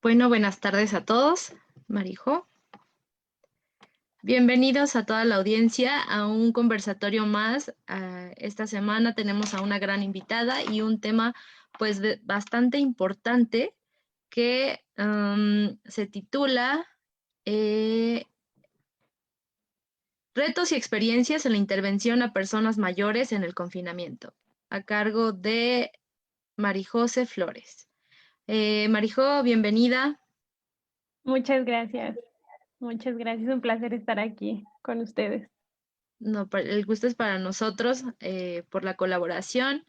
Bueno, buenas tardes a todos, Marijo. Bienvenidos a toda la audiencia a un conversatorio más. Esta semana tenemos a una gran invitada y un tema pues bastante importante que se titula eh, Retos y experiencias en la intervención a personas mayores en el confinamiento, a cargo de Marijose Flores. Marijo, bienvenida. Muchas gracias, muchas gracias. Un placer estar aquí con ustedes. No, el gusto es para nosotros por la colaboración.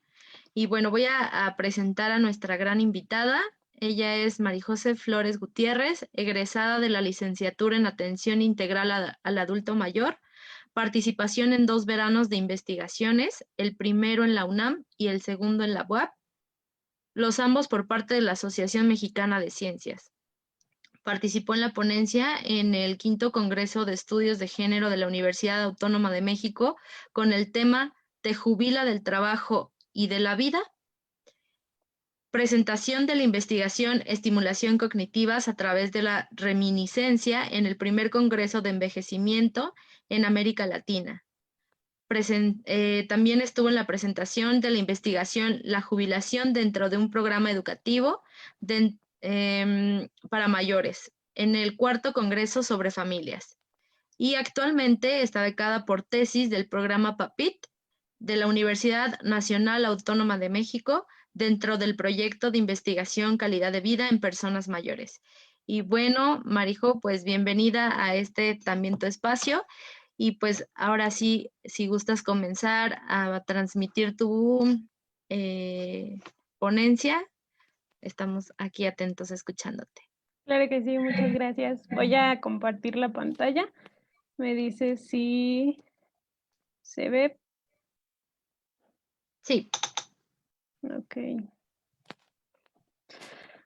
Y bueno, voy a presentar a nuestra gran invitada. Ella es Marijose Flores Gutiérrez, egresada de la licenciatura en Atención Integral al Adulto Mayor, participación en 2 veranos de investigaciones, el primero en la UNAM y el segundo en la UAP, los ambos por parte de la Asociación Mexicana de Ciencias. Participó en la ponencia en el quinto Congreso de Estudios de Género de la Universidad Autónoma de México con el tema ¿Te jubila del trabajo y de la vida? Presentación de la investigación Estimulación Cognitivas a través de la reminiscencia en el primer Congreso de Envejecimiento en América Latina. También estuvo en la presentación de la investigación La jubilación dentro de un programa educativo para mayores en el cuarto Congreso sobre Familias. Y actualmente está becada por tesis del programa PAPIT de la Universidad Nacional Autónoma de México dentro del proyecto de investigación calidad de vida en personas mayores. Y bueno, Marijo, pues bienvenida a este también tu espacio. Y pues ahora sí, si gustas comenzar a transmitir tu eh, ponencia, estamos aquí atentos escuchándote. Claro que sí, muchas gracias. Voy a compartir la pantalla. Me dice si se ve. Sí. Ok.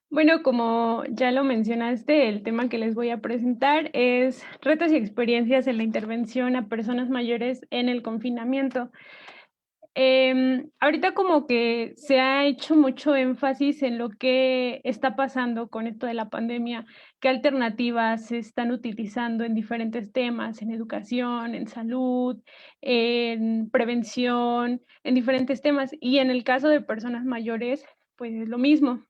Bueno, como ya lo mencionaste, el tema que les voy a presentar es retos y experiencias en la intervención a personas mayores en el confinamiento. Ahorita como que se ha hecho mucho énfasis en lo que está pasando con esto de la pandemia, qué alternativas se están utilizando en diferentes temas, en educación, en salud, en prevención, en diferentes temas. Y en el caso de personas mayores, pues es lo mismo.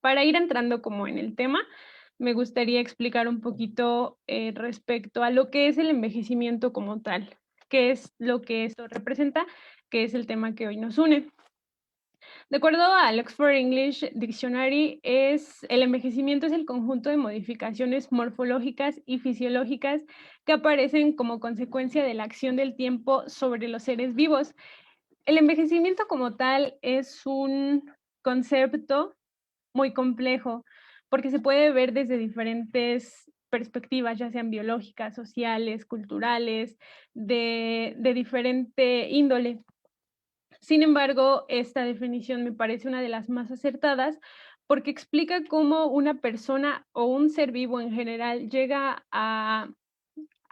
Para ir entrando como en el tema, me gustaría explicar un poquito respecto a lo que es el envejecimiento como tal, qué es lo que esto representa, que es el tema que hoy nos une. De acuerdo al Oxford English Dictionary, el envejecimiento es el conjunto de modificaciones morfológicas y fisiológicas que aparecen como consecuencia de la acción del tiempo sobre los seres vivos. El envejecimiento como tal es un concepto muy complejo, porque se puede ver desde diferentes perspectivas, ya sean biológicas, sociales, culturales, de diferente índole. Sin embargo, esta definición me parece una de las más acertadas porque explica cómo una persona o un ser vivo en general llega a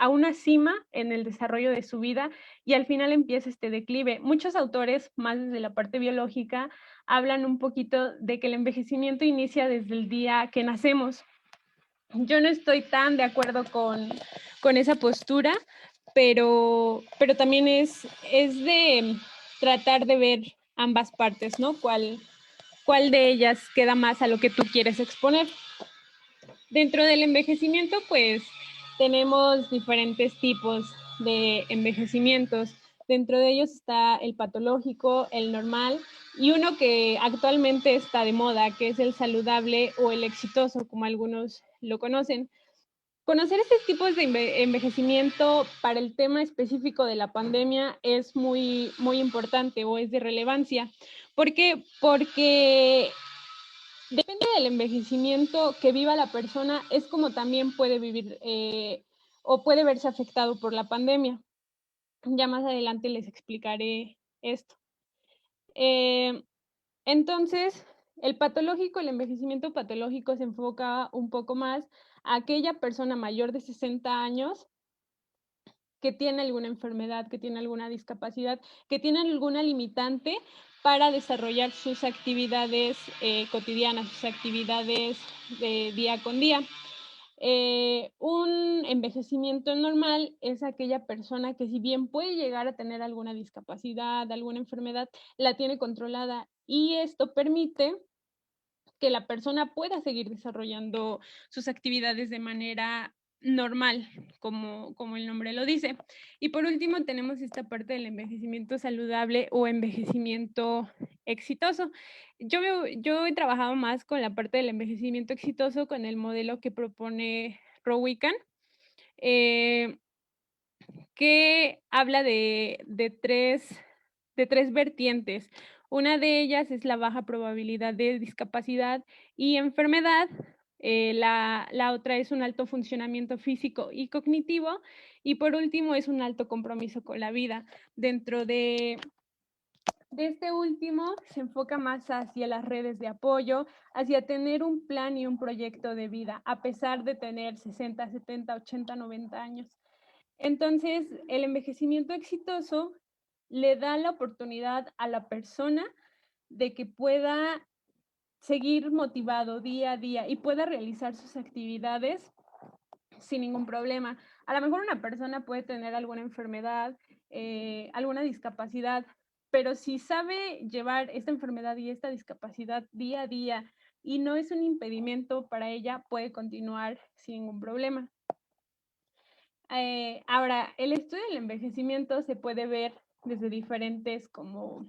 una cima en el desarrollo de su vida y al final empieza este declive. Muchos autores, más desde la parte biológica, hablan un poquito de que el envejecimiento inicia desde el día que nacemos. Yo no estoy tan de acuerdo con esa postura, pero también es de tratar de ver ambas partes, ¿no? ¿Cuál de ellas queda más a lo que tú quieres exponer? Dentro del envejecimiento, pues tenemos diferentes tipos de envejecimientos. Dentro de ellos está el patológico, el normal y uno que actualmente está de moda, que es el saludable o el exitoso, como algunos lo conocen. Conocer estos tipos de envejecimiento para el tema específico de la pandemia es muy, muy importante o es de relevancia. ¿Por qué? Porque depende del envejecimiento que viva la persona, es como también puede vivir o puede verse afectado por la pandemia. Ya más adelante les explicaré esto. Eh, entonces, el envejecimiento patológico se enfoca un poco más a aquella persona mayor de 60 años que tiene alguna enfermedad, que tiene alguna discapacidad, que tiene alguna limitante para desarrollar sus actividades cotidianas, sus actividades de día con día. Un envejecimiento normal es aquella persona que, si bien puede llegar a tener alguna discapacidad, alguna enfermedad, la tiene controlada, y esto permite que la persona pueda seguir desarrollando sus actividades de manera normal, como el nombre lo dice. Y por último tenemos esta parte del envejecimiento saludable o envejecimiento exitoso. Yo he trabajado más con la parte del envejecimiento exitoso con el modelo que propone Rowican, eh, que habla de tres vertientes. Una de ellas es la baja probabilidad de discapacidad y enfermedad. La otra es un alto funcionamiento físico y cognitivo. Y por último es un alto compromiso con la vida. Dentro de este último se enfoca más hacia las redes de apoyo, hacia tener un plan y un proyecto de vida, a pesar de tener 60, 70, 80, 90 años. Entonces, el envejecimiento exitoso le da la oportunidad a la persona de que pueda seguir motivado día a día y pueda realizar sus actividades sin ningún problema. A lo mejor una persona puede tener alguna enfermedad, alguna discapacidad, pero si sabe llevar esta enfermedad y esta discapacidad día a día y no es un impedimento para ella, puede continuar sin ningún problema. Ahora, el estudio del envejecimiento se puede ver desde diferentes como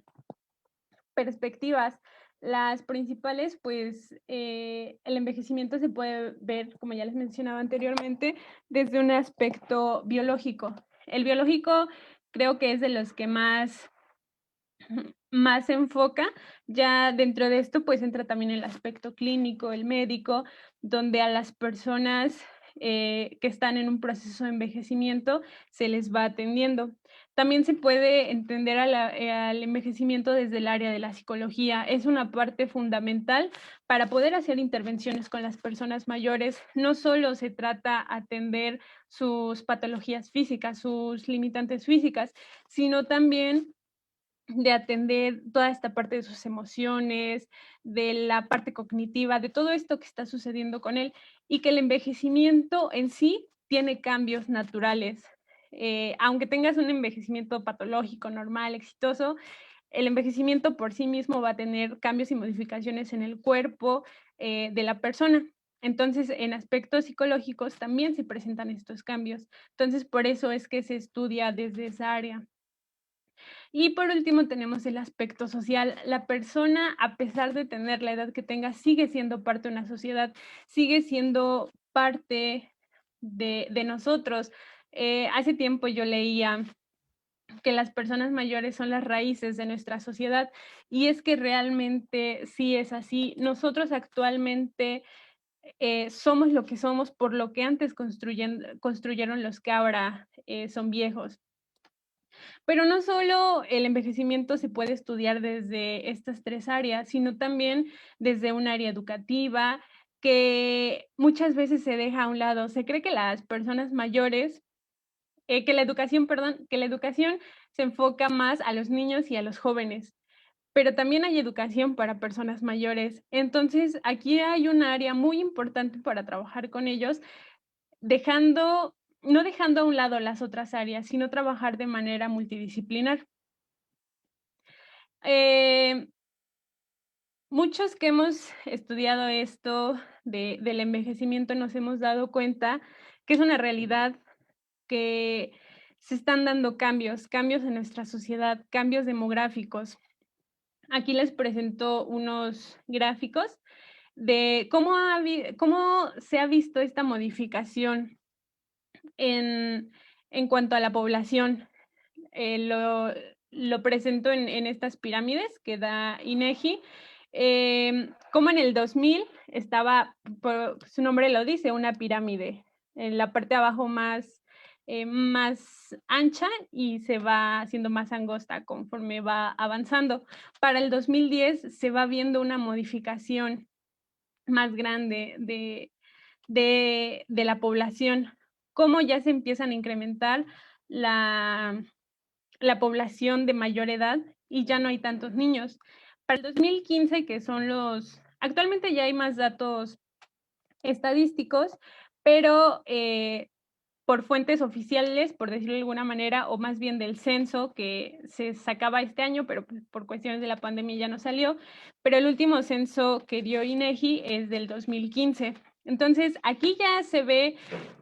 perspectivas. Las principales, pues, el envejecimiento se puede ver, como ya les mencionaba anteriormente, desde un aspecto biológico. El biológico creo que es de los que más se enfoca. Ya dentro de esto, pues entra también el aspecto clínico, el médico, donde a las personas que están en un proceso de envejecimiento se les va atendiendo. También se puede entender al envejecimiento desde el área de la psicología. Es una parte fundamental para poder hacer intervenciones con las personas mayores. No solo se trata atender sus patologías físicas, sus limitantes físicas, sino también de atender toda esta parte de sus emociones, de la parte cognitiva, de todo esto que está sucediendo con él, y que el envejecimiento en sí tiene cambios naturales. Aunque tengas un envejecimiento patológico, normal, exitoso, el envejecimiento por sí mismo va a tener cambios y modificaciones en el cuerpo de la persona. Entonces, en aspectos psicológicos también se presentan estos cambios. Entonces, por eso es que se estudia desde esa área. Y por último tenemos el aspecto social. La persona, a pesar de tener la edad que tenga, sigue siendo parte de una sociedad, sigue siendo parte de nosotros. Hace tiempo yo leía que las personas mayores son las raíces de nuestra sociedad, y es que realmente sí es así. Nosotros actualmente somos lo que somos por lo que antes construyeron los que ahora son viejos. Pero no solo el envejecimiento se puede estudiar desde estas tres áreas, sino también desde un área educativa que muchas veces se deja a un lado. Se cree que las personas mayores, que la educación, perdón, que la educación se enfoca más a los niños y a los jóvenes, pero también hay educación para personas mayores. Entonces, aquí hay un área muy importante para trabajar con ellos, no dejando a un lado las otras áreas, sino trabajar de manera multidisciplinar. Muchos que hemos estudiado esto del envejecimiento nos hemos dado cuenta que es una realidad, que se están dando cambios en nuestra sociedad, cambios demográficos. Aquí les presento unos gráficos de cómo se ha visto esta modificación en cuanto a la población. Lo presento en estas pirámides que da INEGI. Como en el 2000 estaba, su nombre lo dice, una pirámide. En la parte de abajo más ancha y se va haciendo más angosta conforme va avanzando. Para el 2010 se va viendo una modificación más grande de la población, cómo ya se empiezan a incrementar la población de mayor edad y ya no hay tantos niños. Para el 2015, que son actualmente ya hay más datos estadísticos, pero por fuentes oficiales, por decirlo de alguna manera, o más bien del censo que se sacaba este año, pero por cuestiones de la pandemia ya no salió, pero el último censo que dio INEGI es del 2015. Entonces, aquí ya se ve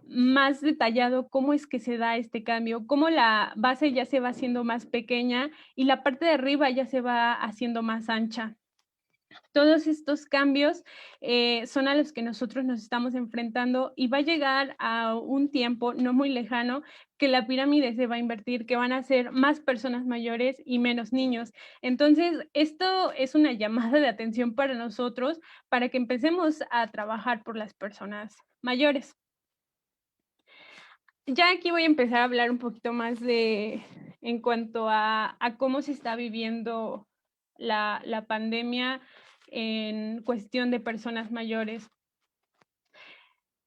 más detallado cómo es que se da este cambio, cómo la base ya se va haciendo más pequeña y la parte de arriba ya se va haciendo más ancha. Todos estos cambios son a los que nosotros nos estamos enfrentando y va a llegar a un tiempo no muy lejano que la pirámide se va a invertir, que van a ser más personas mayores y menos niños. Entonces, esto es una llamada de atención para nosotros, para que empecemos a trabajar por las personas mayores. Ya aquí voy a empezar a hablar un poquito más en cuanto a cómo se está viviendo la pandemia en cuestión de personas mayores.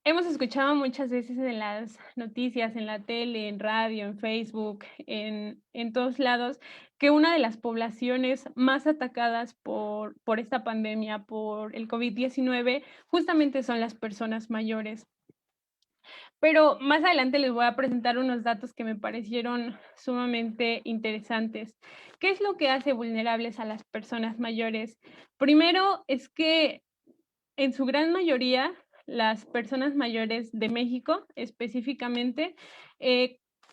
Hemos escuchado muchas veces en las noticias, en la tele, en radio, en Facebook, en todos lados, que una de las poblaciones más atacadas por esta pandemia, por el COVID-19, justamente son las personas mayores. Pero más adelante les voy a presentar unos datos que me parecieron sumamente interesantes. ¿Qué es lo que hace vulnerables a las personas mayores? Primero es que en su gran mayoría las personas mayores de México específicamente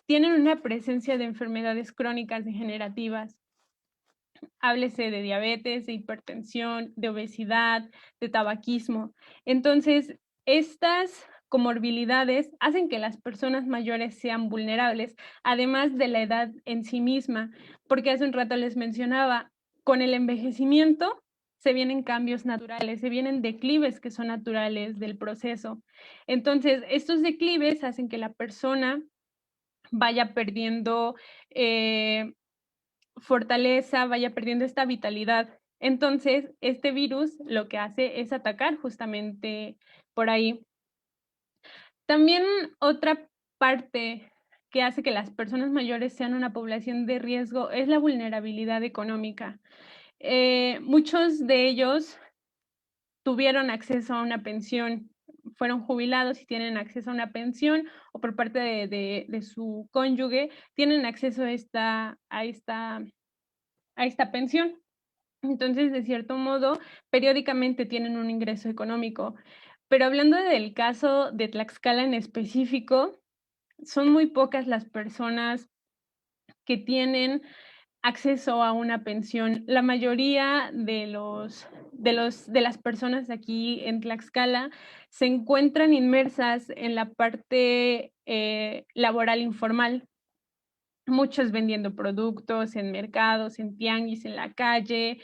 tienen una presencia de enfermedades crónicas degenerativas. Háblese de diabetes, de hipertensión, de obesidad, de tabaquismo. Entonces, estas comorbilidades hacen que las personas mayores sean vulnerables, además de la edad en sí misma, porque hace un rato les mencionaba, con el envejecimiento se vienen cambios naturales, se vienen declives que son naturales del proceso. Entonces, estos declives hacen que la persona vaya perdiendo fortaleza, vaya perdiendo esta vitalidad. Entonces, este virus lo que hace es atacar justamente por ahí. También otra parte que hace que las personas mayores sean una población de riesgo es la vulnerabilidad económica. Muchos de ellos tuvieron acceso a una pensión, fueron jubilados y tienen acceso a una pensión, o por parte de su cónyuge tienen acceso a esta pensión. Entonces, de cierto modo, periódicamente tienen un ingreso económico. Pero hablando del caso de Tlaxcala en específico, son muy pocas las personas que tienen acceso a una pensión. La mayoría de las personas aquí en Tlaxcala se encuentran inmersas en la parte laboral informal. Muchos vendiendo productos en mercados, en tianguis, en la calle,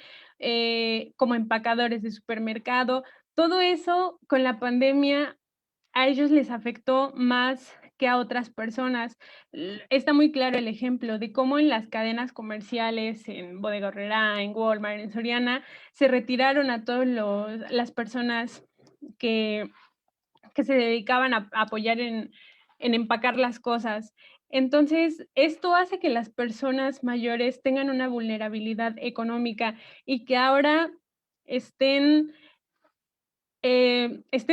como empacadores de supermercado. Todo eso con la pandemia a ellos les afectó más que a otras personas. Está muy claro el ejemplo de cómo en las cadenas comerciales, en Bodega Aurrerá, en Walmart, en Soriana, se retiraron a todas las personas que se dedicaban a apoyar en empacar las cosas. Entonces, esto hace que las personas mayores tengan una vulnerabilidad económica y que ahora estén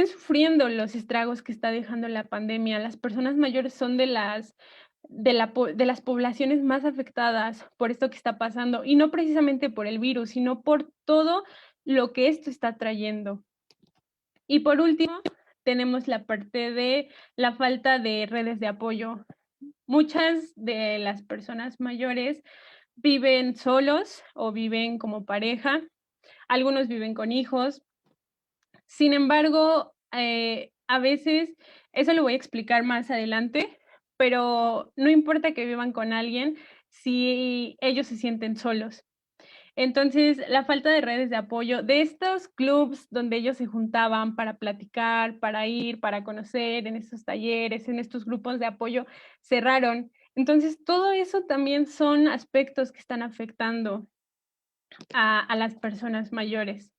sufriendo los estragos que está dejando la pandemia. Las personas mayores son de las poblaciones más afectadas por esto que está pasando, y no precisamente por el virus, sino por todo lo que esto está trayendo. Y por último, tenemos la parte de la falta de redes de apoyo. Muchas de las personas mayores viven solos o viven como pareja, algunos viven con hijos. Sin embargo, a veces, eso lo voy a explicar más adelante, pero no importa que vivan con alguien si ellos se sienten solos. Entonces, la falta de redes de apoyo de estos clubs donde ellos se juntaban para platicar, para ir, para conocer, en estos talleres, en estos grupos de apoyo, cerraron. Entonces, todo eso también son aspectos que están afectando a las personas mayores.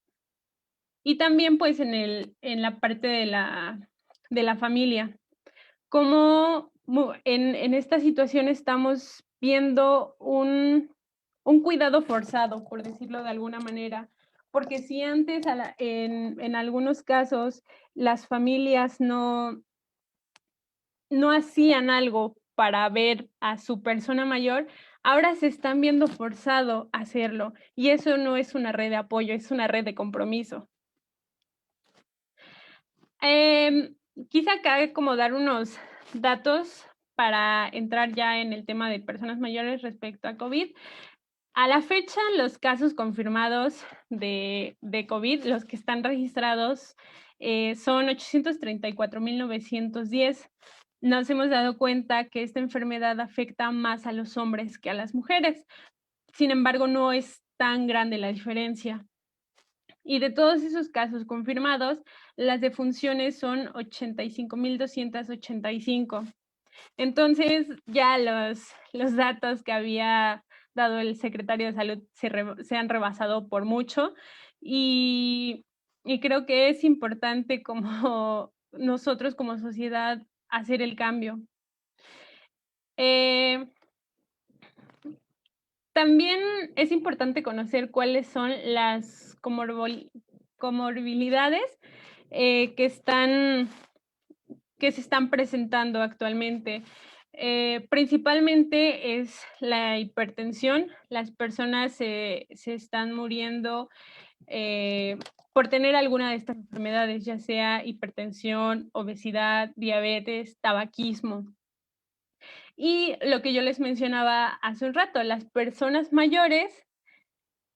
Y también, pues, en la parte de la familia. Como en esta situación estamos viendo un un cuidado forzado, por decirlo de alguna manera. Porque si antes en algunos casos las familias no hacían algo para ver a su persona mayor, ahora se están viendo forzado a hacerlo. Y eso no es una red de apoyo, es una red de compromiso. Quizá cabe como dar unos datos para entrar ya en el tema de personas mayores respecto a COVID. A la fecha, los casos confirmados de COVID, los que están registrados, son 834,910. Nos hemos dado cuenta que esta enfermedad afecta más a los hombres que a las mujeres. Sin embargo, no es tan grande la diferencia. Y de todos esos casos confirmados, las defunciones son 85,285. Entonces, ya los datos que había dado el secretario de Salud se han rebasado por mucho y creo que es importante como nosotros como sociedad hacer el cambio. También es importante conocer cuáles son las comorbilidades que se están presentando actualmente. Principalmente es la hipertensión. Las personas se están muriendo por tener alguna de estas enfermedades, ya sea hipertensión, obesidad, diabetes, tabaquismo. Y lo que yo les mencionaba hace un rato, las personas mayores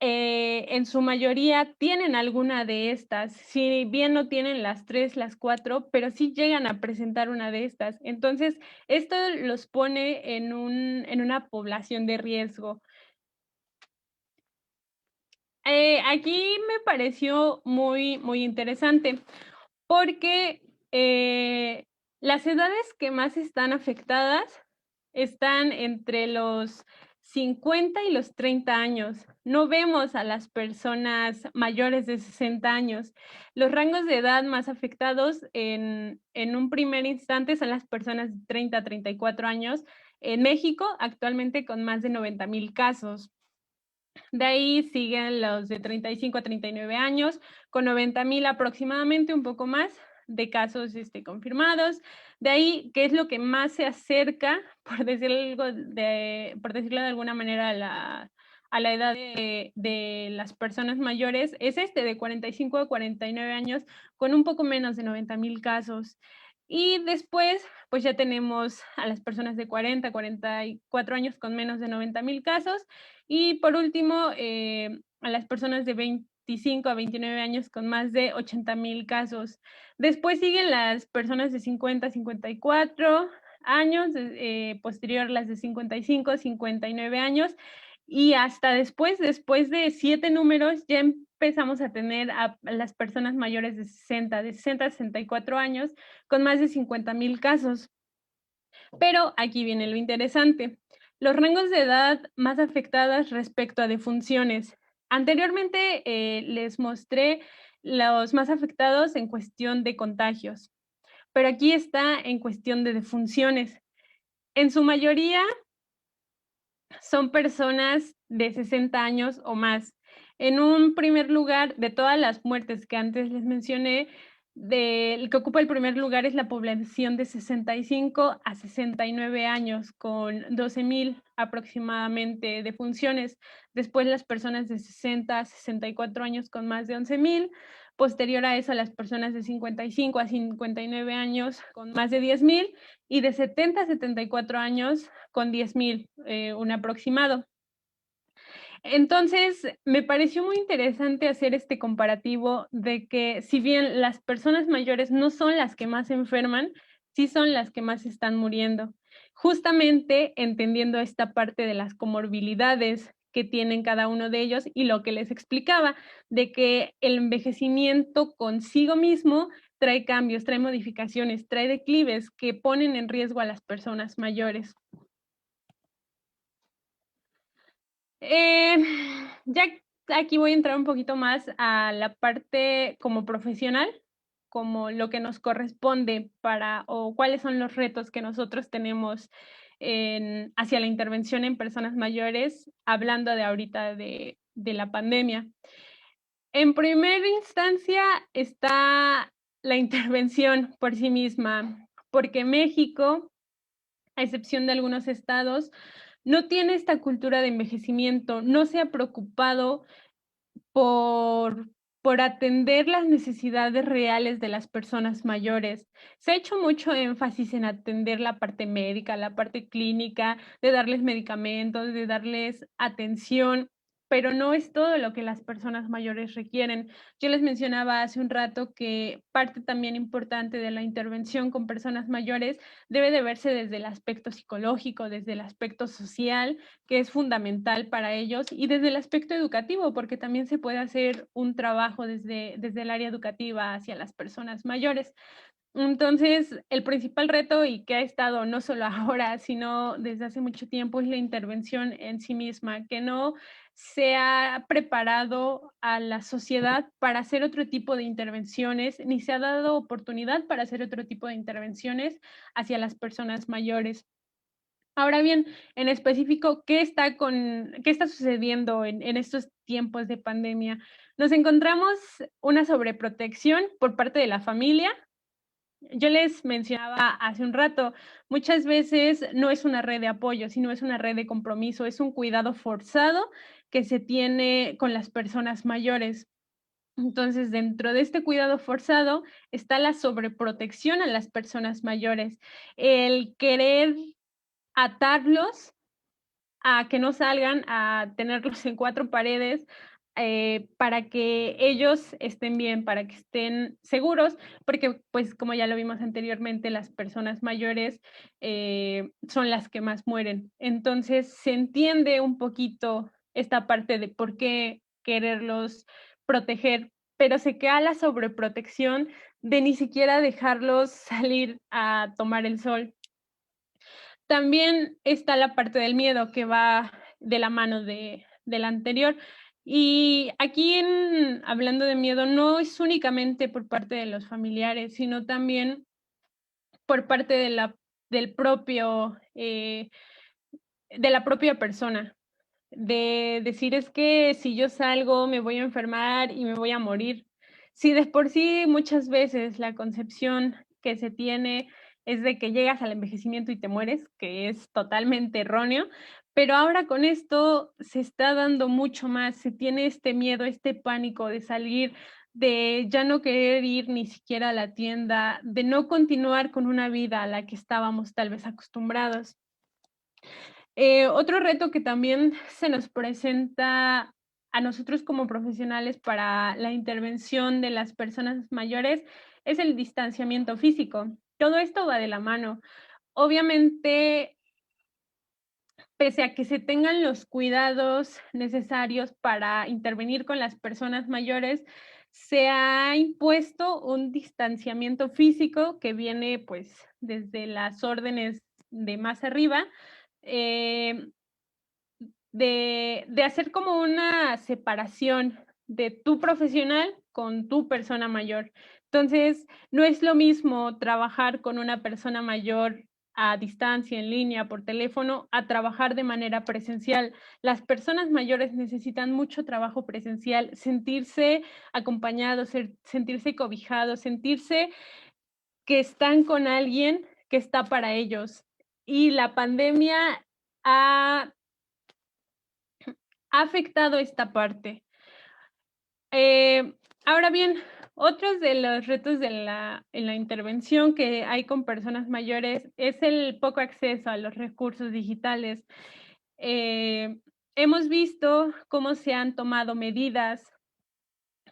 en su mayoría tienen alguna de estas, si bien no tienen las 3, las 4, pero sí llegan a presentar una de estas. Entonces, esto los pone en una población de riesgo. Aquí me pareció muy, muy interesante porque las edades que más están afectadas están entre los 50 y los 30 años. No vemos a las personas mayores de 60 años. Los rangos de edad más afectados en un primer instante son las personas de 30 a 34 años. En México, actualmente con más de 90,000 casos. De ahí siguen los de 35 a 39 años, con 90,000 aproximadamente, un poco más de casos confirmados. De ahí, ¿qué es lo que más se acerca, por decirlo de alguna manera, a la edad de las personas mayores? Es de 45 a 49 años, con un poco menos de 90,000 casos. Y después, pues ya tenemos a las personas de 40 a 44 años con menos de 90,000 casos. Y por último, a las personas de 25 a 29 años con más de 80,000 casos. Después siguen las personas de 50 a 54 años, posterior las de 55 a 59 años, y hasta después de 7 números, ya empezamos a tener a las personas mayores de 60 a 64 años con más de 50,000 casos. Pero aquí viene lo interesante. Los rangos de edad más afectadas respecto a defunciones. Anteriormente les mostré los más afectados en cuestión de contagios, pero aquí está en cuestión de defunciones. En su mayoría son personas de 60 años o más. En un primer lugar, de todas las muertes que antes les mencioné, el que ocupa el primer lugar es la población de 65 a 69 años, con 12,000 aproximadamente defunciones. Después las personas de 60 a 64 años con más de 11,000. Posterior a eso, las personas de 55 a 59 años con más de 10,000 y de 70 a 74 años con 10,000, un aproximado. Entonces, me pareció muy interesante hacer este comparativo de que si bien las personas mayores no son las que más enferman, sí son las que más están muriendo. Justamente entendiendo esta parte de las comorbilidades que tienen cada uno de ellos y lo que les explicaba, de que el envejecimiento consigo mismo trae cambios, trae modificaciones, trae declives que ponen en riesgo a las personas mayores. Ya aquí voy a entrar un poquito más a la parte como profesional. como lo que nos corresponde o cuáles son los retos que nosotros tenemos hacia la intervención en personas mayores, hablando de ahorita de la pandemia. En primera instancia está la intervención por sí misma, porque México, a excepción de algunos estados, no tiene esta cultura de envejecimiento, no se ha preocupado por, por atender las necesidades reales de las personas mayores. Se ha hecho mucho énfasis en atender la parte médica, la parte clínica, de darles medicamentos, de darles atención, pero no es todo lo que las personas mayores requieren. Yo les mencionaba hace un rato que parte también importante de la intervención con personas mayores debe de verse desde el aspecto psicológico, desde el aspecto social, que es fundamental para ellos, y desde el aspecto educativo, porque también se puede hacer un trabajo desde el área educativa hacia las personas mayores. Entonces, el principal reto, y que ha estado no solo ahora, sino desde hace mucho tiempo, es la intervención en sí misma, que no se ha preparado a la sociedad para hacer otro tipo de intervenciones, ni se ha dado oportunidad para hacer otro tipo de intervenciones hacia las personas mayores. Ahora bien, en específico, ¿qué está sucediendo en estos tiempos de pandemia? Nos encontramos una sobreprotección por parte de la familia. Yo les mencionaba hace un rato, muchas veces no es una red de apoyo, sino es una red de compromiso, es un cuidado forzado que se tiene con las personas mayores. Entonces, dentro de este cuidado forzado está la sobreprotección a las personas mayores, el querer atarlos a que no salgan, a tenerlos en cuatro paredes, para que ellos estén bien, para que estén seguros, porque pues como ya lo vimos anteriormente, las personas mayores son las que más mueren. Entonces se entiende un poquito esta parte de por qué quererlos proteger, pero se queda la sobreprotección de ni siquiera dejarlos salir a tomar el sol. También está la parte del miedo que va de la mano del anterior. Y aquí, hablando de miedo, no es únicamente por parte de los familiares, sino también por parte del propio, de la propia persona. De decir, es que si yo salgo me voy a enfermar y me voy a morir. Si de por sí muchas veces la concepción que se tiene es de que llegas al envejecimiento y te mueres, que es totalmente erróneo, pero ahora con esto se está dando mucho más, se tiene este miedo, este pánico de salir, de ya no querer ir ni siquiera a la tienda, de no continuar con una vida a la que estábamos tal vez acostumbrados. Otro reto que también se nos presenta a nosotros como profesionales para la intervención de las personas mayores es el distanciamiento físico. Todo esto va de la mano. Obviamente, pese a que se tengan los cuidados necesarios para intervenir con las personas mayores, se ha impuesto un distanciamiento físico que viene pues desde las órdenes de más arriba, eh, de hacer como una separación de tu profesional con tu persona mayor. Entonces, no es lo mismo trabajar con una persona mayor a distancia, en línea, por teléfono, a trabajar de manera presencial. Las personas mayores necesitan mucho trabajo presencial, sentirse acompañados, sentirse cobijados, sentirse que están con alguien que está para ellos. Y la pandemia ha afectado esta parte. Ahora bien, otros de los retos en la intervención que hay con personas mayores es el poco acceso a los recursos digitales. Hemos visto cómo se han tomado medidas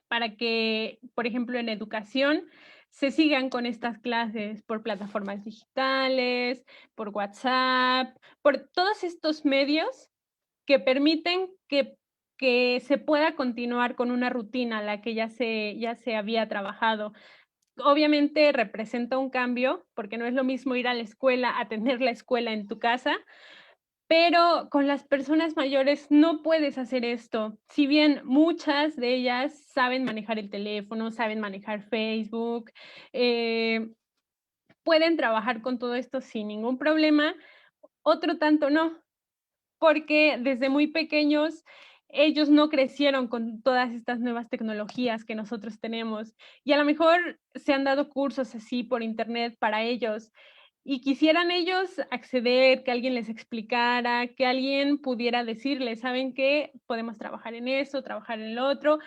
para que, por ejemplo, en educación, se sigan con estas clases por plataformas digitales, por WhatsApp, por todos estos medios que permiten que se pueda continuar con una rutina a la que ya se había trabajado. Obviamente representa un cambio, porque no es lo mismo ir a la escuela a tener la escuela en tu casa, pero con las personas mayores no puedes hacer esto. Si bien muchas de ellas saben manejar el teléfono, saben manejar Facebook, eh, pueden trabajar con todo esto sin ningún problema, otro tanto no, porque desde muy pequeños ellos no crecieron con todas estas nuevas tecnologías que nosotros tenemos y a lo mejor se han dado cursos así por internet para ellos y quisieran ellos acceder, que alguien les explicara, que alguien pudiera decirles, ¿saben qué? Podemos trabajar en eso, trabajar en lo otro,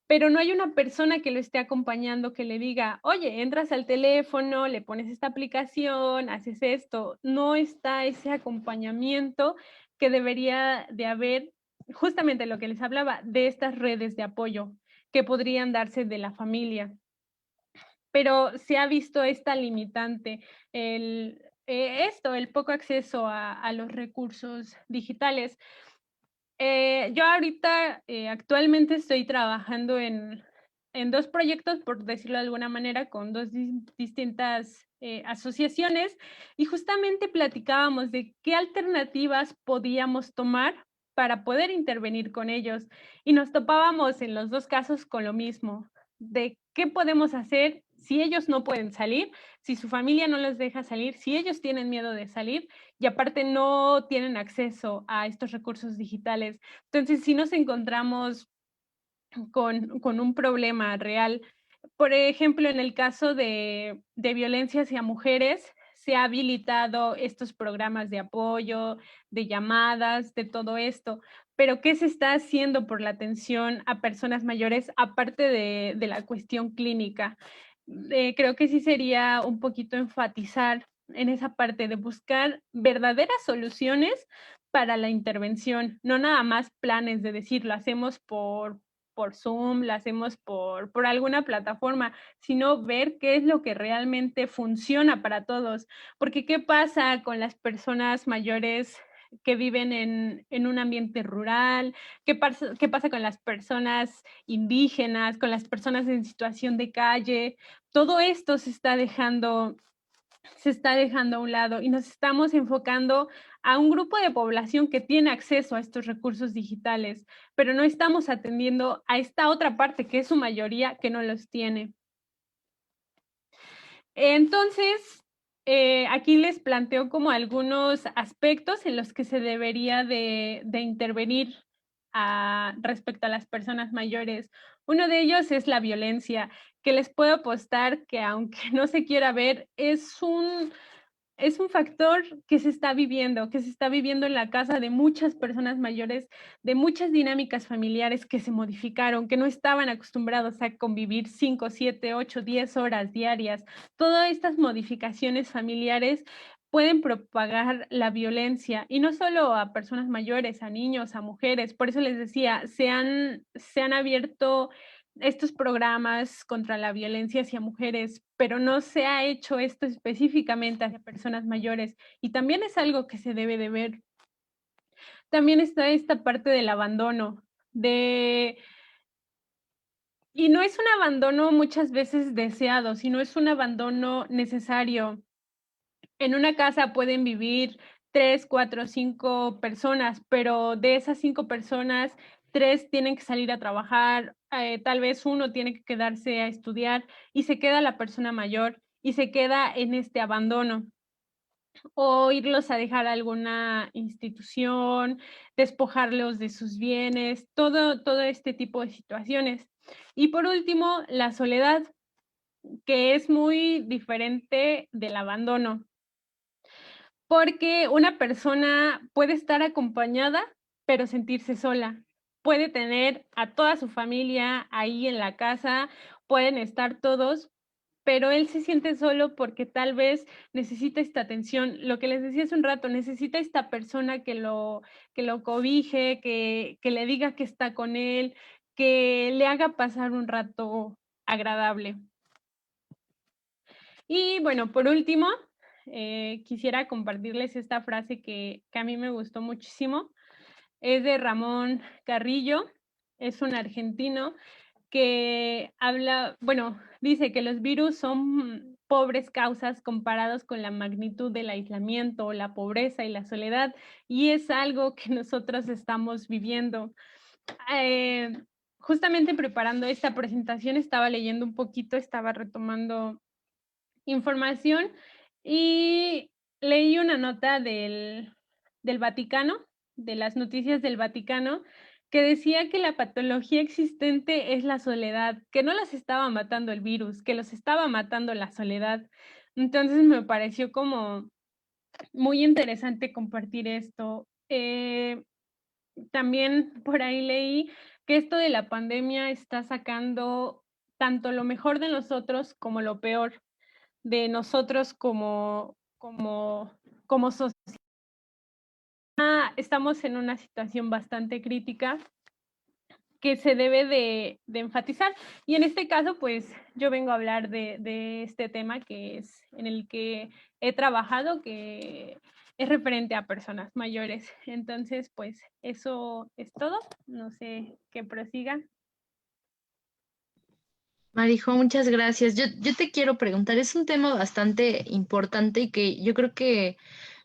pero no hay una persona que lo esté acompañando que le diga, oye, entras al teléfono, le pones esta aplicación, haces esto. No está ese acompañamiento que debería de haber, justamente lo que les hablaba, de estas redes de apoyo que podrían darse de la familia. Pero se ha visto esta limitante, el poco acceso a los recursos digitales. Yo ahorita, actualmente estoy trabajando en 2 proyectos, por decirlo de alguna manera, con 2 distintas, asociaciones, y justamente platicábamos de qué alternativas podíamos tomar para poder intervenir con ellos, y nos topábamos en los 2 casos con lo mismo, de qué podemos hacer si ellos no pueden salir, si su familia no los deja salir, si ellos tienen miedo de salir, y aparte no tienen acceso a estos recursos digitales. Entonces, si nos encontramos con un problema real. Por ejemplo, en el caso de violencia hacia mujeres, se ha habilitado estos programas de apoyo, de llamadas, de todo esto. Pero, ¿qué se está haciendo por la atención a personas mayores, aparte de la cuestión clínica? Creo que sí sería un poquito enfatizar en esa parte de buscar verdaderas soluciones para la intervención, no nada más planes de decir, lo hacemos por Zoom, lo hacemos por alguna plataforma, sino ver qué es lo que realmente funciona para todos. Porque, ¿qué pasa con las personas mayores que viven en un ambiente rural? ¿Qué pasa con las personas indígenas, con las personas en situación de calle? Todo esto se está dejando a un lado y nos estamos enfocando a un grupo de población que tiene acceso a estos recursos digitales, pero no estamos atendiendo a esta otra parte, que es su mayoría, que no los tiene. Entonces, aquí les planteo como algunos aspectos en los que se debería de intervenir respecto a las personas mayores. Uno de ellos es la violencia, que les puedo apostar que aunque no se quiera ver, es un factor que se está viviendo en la casa de muchas personas mayores, de muchas dinámicas familiares que se modificaron, que no estaban acostumbrados a convivir 5, 7, 8, 10 horas diarias. Todas estas modificaciones familiares pueden propagar la violencia y no solo a personas mayores, a niños, a mujeres. Por eso les decía, se han abierto estos programas contra la violencia hacia mujeres, pero no se ha hecho esto específicamente hacia personas mayores y también es algo que se debe de ver. También está esta parte del abandono, de y no es un abandono muchas veces deseado, sino es un abandono necesario. En una casa pueden vivir 3, 4, 5 personas, pero de esas 5 personas, 3 tienen que salir a trabajar, tal vez uno tiene que quedarse a estudiar y se queda la persona mayor y se queda en este abandono. O irlos a dejar a alguna institución, despojarlos de sus bienes, todo este tipo de situaciones. Y por último, la soledad, que es muy diferente del abandono. Porque una persona puede estar acompañada, pero sentirse sola. Puede tener a toda su familia ahí en la casa, pueden estar todos, pero él se siente solo porque tal vez necesita esta atención. Lo que les decía hace un rato, necesita esta persona que lo cobije, que le diga que está con él, que le haga pasar un rato agradable. Y bueno, por último, quisiera compartirles esta frase que a mí me gustó muchísimo. Es de Ramón Carrillo, es un argentino que habla, bueno, dice que los virus son pobres causas comparados con la magnitud del aislamiento, la pobreza y la soledad, y es algo que nosotros estamos viviendo. Eh, Justamente preparando esta presentación estaba leyendo un poquito, estaba retomando información y leí una nota del Vaticano, de las noticias del Vaticano, que decía que la patología existente es la soledad, que no las estaba matando el virus, que los estaba matando la soledad. Entonces me pareció como muy interesante compartir esto. También por ahí leí que esto de la pandemia está sacando tanto lo mejor de nosotros como lo peor de nosotros como sociedad. Estamos en una situación bastante crítica que se debe de enfatizar. Y en este caso, pues yo vengo a hablar de este tema que es en el que he trabajado, que es referente a personas mayores. Entonces, pues eso es todo. No sé qué prosiga. Marijo, muchas gracias. Yo te quiero preguntar, es un tema bastante importante y que yo creo que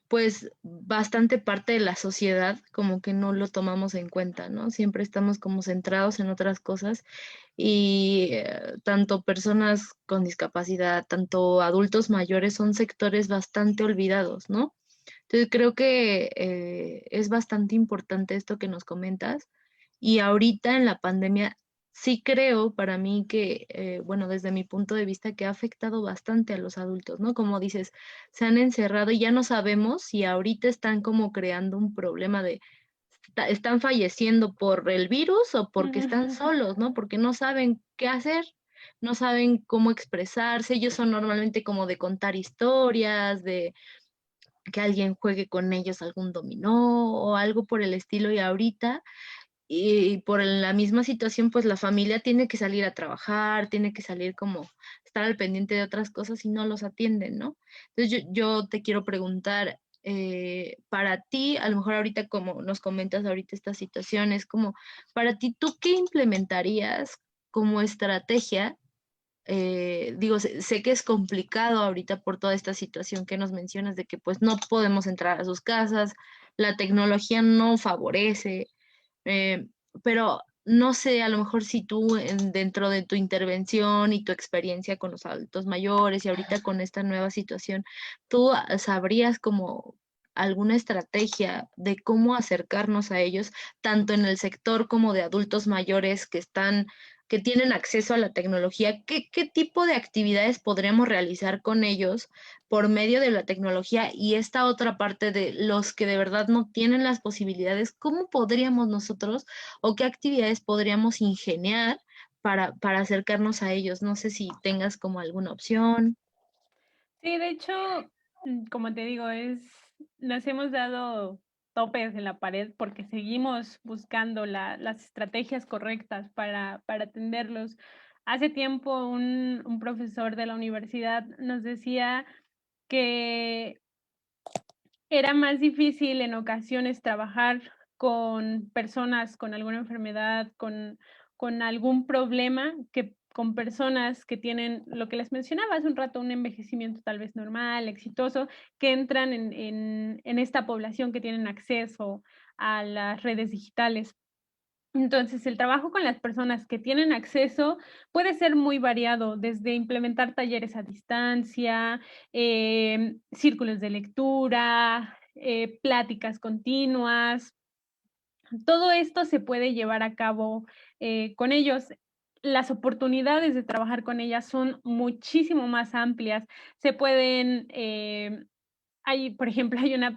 pues bastante parte de la sociedad como que no lo tomamos en cuenta, ¿no? Siempre estamos como centrados en otras cosas y tanto personas con discapacidad, tanto adultos mayores son sectores bastante olvidados, ¿no? Entonces creo que es bastante importante esto que nos comentas y ahorita en la pandemia sí creo para mí que, bueno, desde mi punto de vista que ha afectado bastante a los adultos, ¿no? Como dices, se han encerrado y ya no sabemos si ahorita están como creando un problema de, están falleciendo por el virus o porque están solos, ¿no? Porque no saben qué hacer. No saben cómo expresarse, ellos son normalmente como de contar historias, de que alguien juegue con ellos algún dominó o algo por el estilo y ahorita y por la misma situación pues la familia tiene que salir a trabajar, tiene que salir como estar al pendiente de otras cosas y no los atienden, ¿no? Entonces yo te quiero preguntar, para ti, a lo mejor ahorita como nos comentas ahorita esta situación, es como, para ti, ¿tú qué implementarías como estrategia? Digo, sé que es complicado ahorita por toda esta situación que nos mencionas de que pues no podemos entrar a sus casas, la tecnología no favorece, eh, pero no sé, a lo mejor si tú dentro de tu intervención y tu experiencia con los adultos mayores y ahorita con esta nueva situación, tú sabrías como alguna estrategia de cómo acercarnos a ellos, tanto en el sector como de adultos mayores que tienen acceso a la tecnología, ¿qué tipo de actividades podríamos realizar con ellos por medio de la tecnología? Y esta otra parte de los que de verdad no tienen las posibilidades, ¿cómo podríamos nosotros o qué actividades podríamos ingeniar para acercarnos a ellos? No sé si tengas como alguna opción. Sí, de hecho, como te digo, nos hemos dado topes en la pared porque seguimos buscando las estrategias correctas para atenderlos. Hace tiempo un profesor de la universidad nos decía que era más difícil en ocasiones trabajar con personas con alguna enfermedad, con algún problema, que con personas que tienen lo que les mencionaba hace un rato, un envejecimiento tal vez normal, exitoso, que entran en esta población que tienen acceso a las redes digitales. Entonces, el trabajo con las personas que tienen acceso puede ser muy variado, desde implementar talleres a distancia, círculos de lectura, pláticas continuas. Todo esto se puede llevar a cabo con ellos. Las oportunidades de trabajar con ellas son muchísimo más amplias. Se pueden por ejemplo, hay una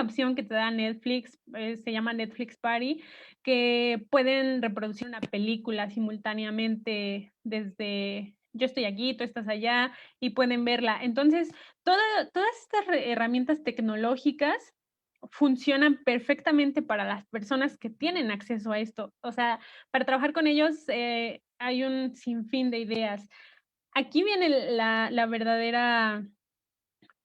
opción que te da Netflix, se llama Netflix Party, que pueden reproducir una película simultáneamente desde yo estoy aquí, tú estás allá y pueden verla. Entonces, todas estas herramientas tecnológicas funcionan perfectamente para las personas que tienen acceso a esto. O sea, para trabajar con ellos hay un sinfín de ideas. Aquí viene la verdadera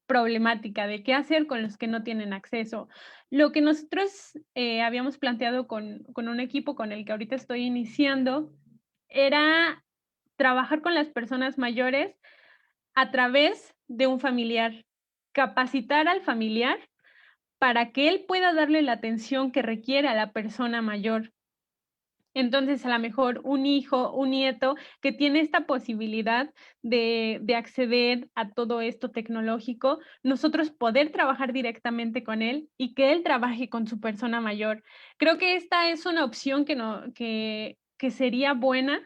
problemática de qué hacer con los que no tienen acceso. Lo que nosotros habíamos planteado con un equipo con el que ahorita estoy iniciando era trabajar con las personas mayores a través de un familiar, capacitar al familiar para que él pueda darle la atención que requiere a la persona mayor. Entonces, a lo mejor un hijo, un nieto que tiene esta posibilidad de acceder a todo esto tecnológico, nosotros poder trabajar directamente con él y que él trabaje con su persona mayor. Creo que esta es una opción que sería buena,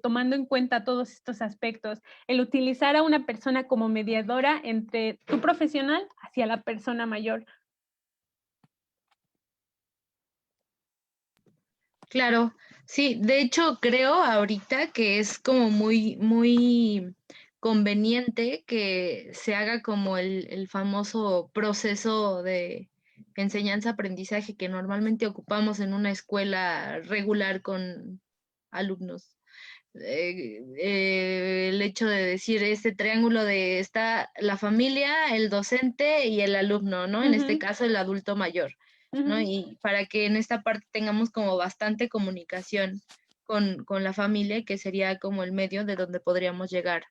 tomando en cuenta todos estos aspectos, el utilizar a una persona como mediadora entre tu profesional hacia la persona mayor. Claro, sí, de hecho creo ahorita que es como muy conveniente que se haga como el famoso proceso de enseñanza-aprendizaje que normalmente ocupamos en una escuela regular con alumnos. El hecho de decir este triángulo de está la familia, el docente y el alumno, ¿no? En este Ujú, caso, el adulto mayor, ¿no? ujú. Y para que en esta parte tengamos como bastante comunicación con la familia, que sería como el medio de donde podríamos llegar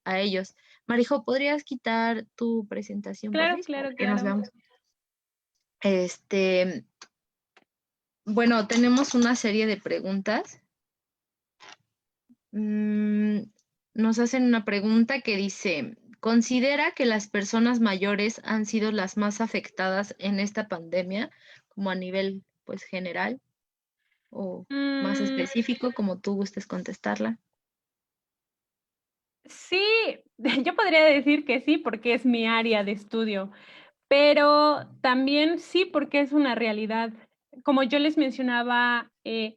a ellos. Marijo, ¿podrías quitar tu presentación, por Claro, favor? Para claro, que nos claro. veamos. Este, bueno, tenemos una serie de preguntas. Mm, nos hacen una pregunta que dice, ¿considera que las personas mayores han sido las más afectadas en esta pandemia, como a nivel, pues, general o más Mm, específico, como tú gustes contestarla? sí, yo podría decir que sí, porque es mi área de estudio, pero también sí, porque es una realidad. Como yo les mencionaba,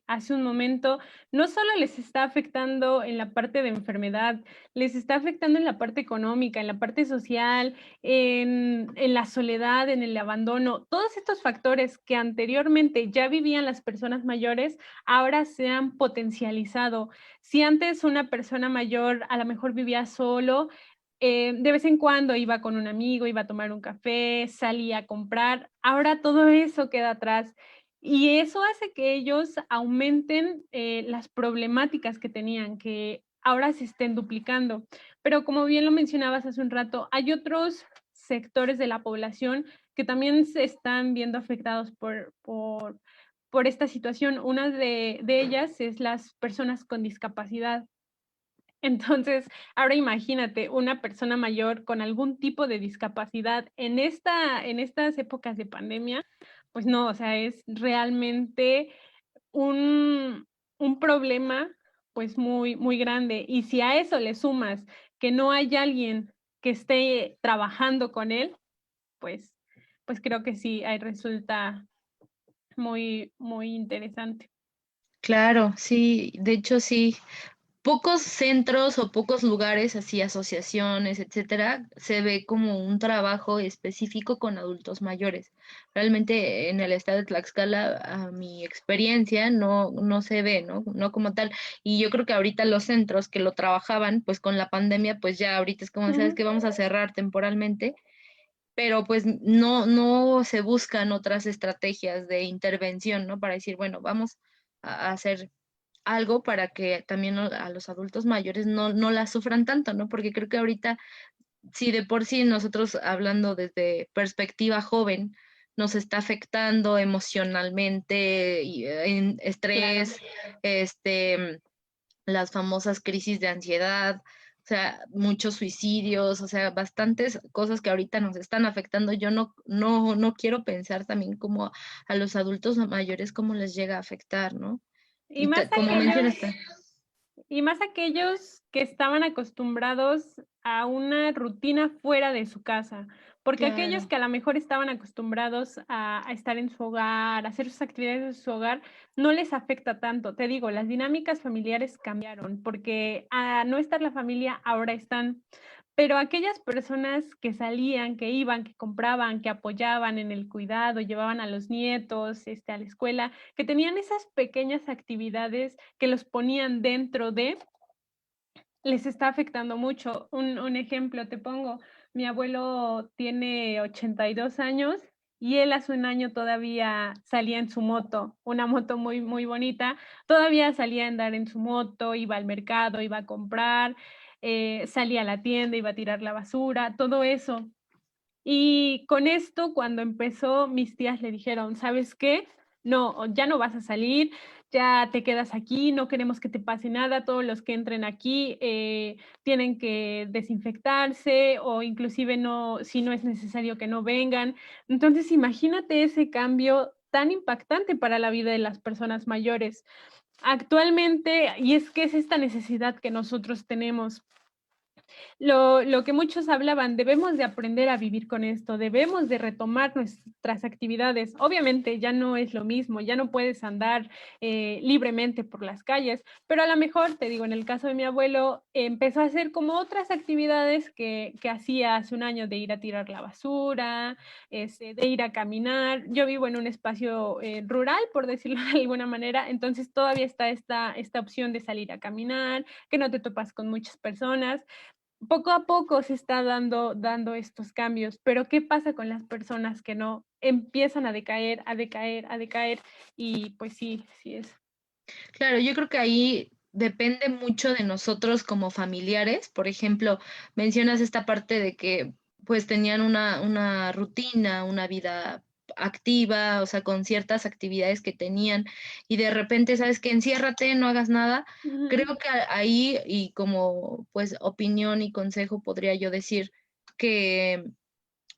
hace un momento, no solo les está afectando en la parte de enfermedad, les está afectando en la parte económica, en la parte social, en la soledad, en el abandono. Todos estos factores que anteriormente ya vivían las personas mayores, ahora se han potencializado. Si antes una persona mayor a lo mejor vivía solo, de vez en cuando iba con un amigo, iba a tomar un café, salía a comprar. Ahora todo eso queda atrás y eso hace que ellos aumenten, las problemáticas que tenían, que ahora se estén duplicando. Pero como bien lo mencionabas hace un rato, hay otros sectores de la población que también se están viendo afectados por esta situación. Una de ellas es las personas con discapacidad. Entonces, ahora imagínate una persona mayor con algún tipo de discapacidad en estas épocas de pandemia, pues no, o sea, es realmente un un problema, pues, muy grande. Y si a eso le sumas que no hay alguien que esté trabajando con él, pues creo que sí, ahí resulta muy interesante. Claro, sí, de hecho sí. Pocos centros o pocos lugares, así asociaciones, etcétera, se ve como un trabajo específico con adultos mayores. Realmente en el estado de Tlaxcala, a mi experiencia, no se ve, ¿no? No como tal. Y yo creo que ahorita los centros que lo trabajaban, pues con la pandemia, pues ya ahorita es como, ¿sabes Ujú. qué? Vamos a cerrar temporalmente, pero pues no se buscan otras estrategias de intervención, ¿no? Para decir, bueno, vamos a hacer algo para que también a los adultos mayores no la sufran tanto, ¿no? Porque creo que ahorita, si de por sí nosotros hablando desde perspectiva joven, nos está afectando emocionalmente, y, en Claro. estrés, las famosas crisis de ansiedad, o sea, muchos suicidios, o sea, bastantes cosas que ahorita nos están afectando. Yo no quiero pensar también como a los adultos mayores cómo les llega a afectar, ¿no? Y Y más como aquellos mencionas, Y más aquellos que estaban acostumbrados a una rutina fuera de su casa, porque aquellos claro. que a lo mejor estaban acostumbrados a estar en su hogar, a hacer sus actividades en su hogar, no les afecta tanto. Te digo, las dinámicas familiares cambiaron, porque a no estar la familia, ahora están. Pero aquellas personas que salían, que iban, que compraban, que apoyaban en el cuidado, llevaban a los nietos, a la escuela, que tenían esas pequeñas actividades que los ponían dentro de, les está afectando mucho. Un ejemplo te pongo, mi abuelo tiene 82 años y él hace un año todavía salía en su moto, una moto muy bonita, todavía salía a andar en su moto, iba al mercado, iba a comprar. salía a la tienda, iba a tirar la basura, todo eso. Y con esto, cuando empezó, mis tías le dijeron, ¿sabes qué? No, ya no vas a salir, ya te quedas aquí, no queremos que te pase nada, todos los que entren aquí tienen que desinfectarse o inclusive no, si no es necesario que no vengan. Entonces, imagínate ese cambio tan impactante para la vida de las personas mayores. Actualmente, y es que es esta necesidad que nosotros tenemos, lo que muchos hablaban, debemos de aprender a vivir con esto, debemos de retomar nuestras actividades. Obviamente ya no es lo mismo, ya no puedes andar libremente por las calles, pero a lo mejor, te digo, en el caso de mi abuelo, empezó a hacer como otras actividades que hacía hace un año, de ir a tirar la basura, de ir a caminar. Yo vivo en un espacio rural, por decirlo de alguna manera, entonces todavía está esta opción de salir a caminar, que no te topas con muchas personas. Poco a poco se está dando estos cambios, pero ¿qué pasa con las personas que no empiezan a decaer, a decaer, a decaer? Y pues sí, sí es. Claro, yo creo que ahí depende mucho de nosotros como familiares. Por ejemplo, mencionas esta parte de que pues tenían una rutina, una vida activa, o sea, con ciertas actividades que tenían y de repente, sabes que enciérrate, no hagas nada. Ujú. Creo que ahí y como pues opinión y consejo podría yo decir que